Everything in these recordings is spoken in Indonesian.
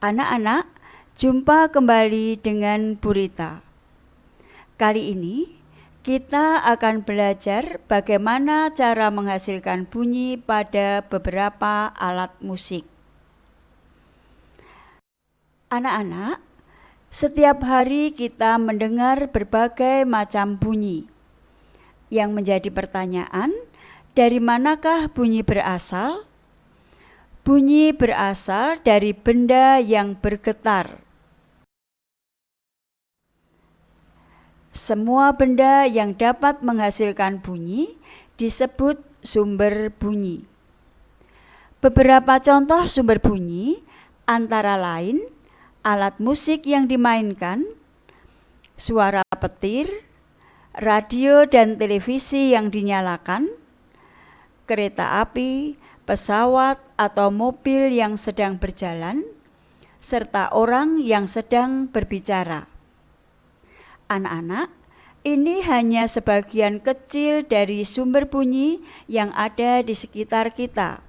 Anak-anak, jumpa kembali dengan Bu Rita. Kali ini kita akan belajar bagaimana cara menghasilkan bunyi pada beberapa alat musik. Anak-anak, setiap hari kita mendengar berbagai macam bunyi. Yang menjadi pertanyaan, dari manakah bunyi berasal? Bunyi berasal dari benda yang bergetar. Semua benda yang dapat menghasilkan bunyi disebut sumber bunyi. Beberapa contoh sumber bunyi antara lain alat musik yang dimainkan, suara petir, radio dan televisi yang dinyalakan, kereta api, pesawat atau mobil yang sedang berjalan, serta orang yang sedang berbicara. Anak-anak, ini hanya sebagian kecil dari sumber bunyi yang ada di sekitar kita.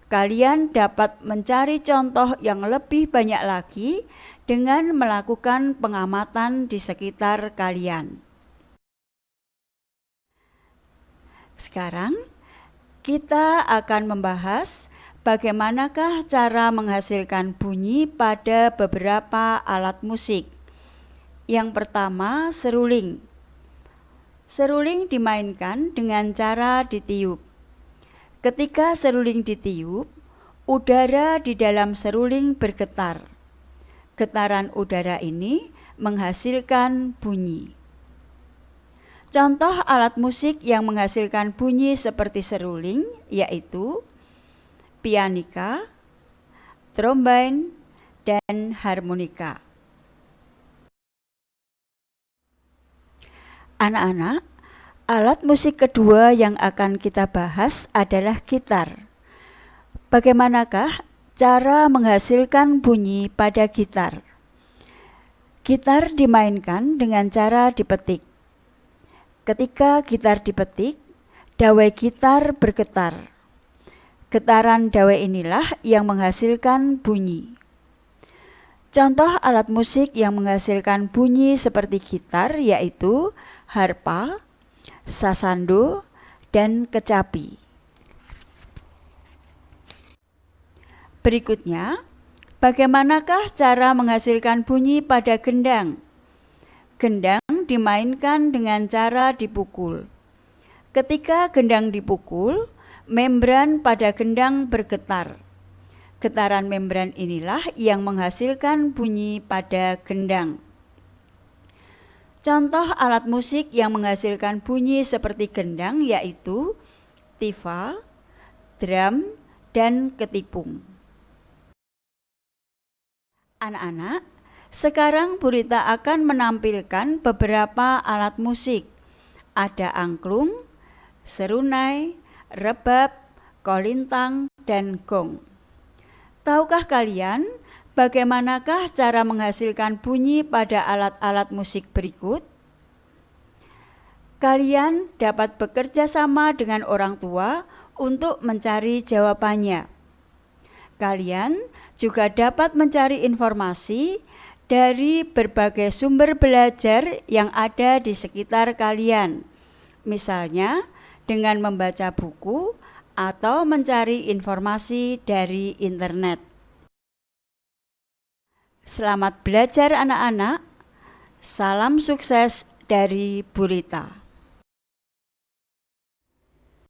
Kalian dapat mencari contoh yang lebih banyak lagi dengan melakukan pengamatan di sekitar kalian. Sekarang, kita akan membahas bagaimanakah cara menghasilkan bunyi pada beberapa alat musik. Yang pertama, seruling. Seruling dimainkan dengan cara ditiup. Ketika seruling ditiup, udara di dalam seruling bergetar. Getaran udara ini menghasilkan bunyi. Contoh alat musik yang menghasilkan bunyi seperti seruling yaitu pianika, trombone, dan harmonika. Anak-anak, alat musik kedua yang akan kita bahas adalah gitar. Bagaimanakah cara menghasilkan bunyi pada gitar? Gitar dimainkan dengan cara dipetik. Ketika gitar dipetik, dawai gitar bergetar. Getaran dawai inilah yang menghasilkan bunyi. Contoh alat musik yang menghasilkan bunyi seperti gitar yaitu harpa, sasando, dan kecapi. Berikutnya, bagaimanakah cara menghasilkan bunyi pada gendang? Gendang dimainkan dengan cara dipukul. Ketika gendang dipukul, membran pada gendang bergetar. Getaran membran inilah yang menghasilkan bunyi pada gendang. Contoh alat musik yang menghasilkan bunyi seperti gendang yaitu tifa, drum, dan ketipung. Anak-anak, sekarang Bu Rita akan menampilkan beberapa alat musik. Ada angklung, serunai, rebab, kolintang, dan gong. Tahukah kalian bagaimanakah cara menghasilkan bunyi pada alat-alat musik berikut? Kalian dapat bekerja sama dengan orang tua untuk mencari jawabannya. Kalian juga dapat mencari informasi dari berbagai sumber belajar yang ada di sekitar kalian. Misalnya dengan membaca buku atau mencari informasi dari internet. Selamat belajar anak-anak. Salam sukses dari Bu Rita.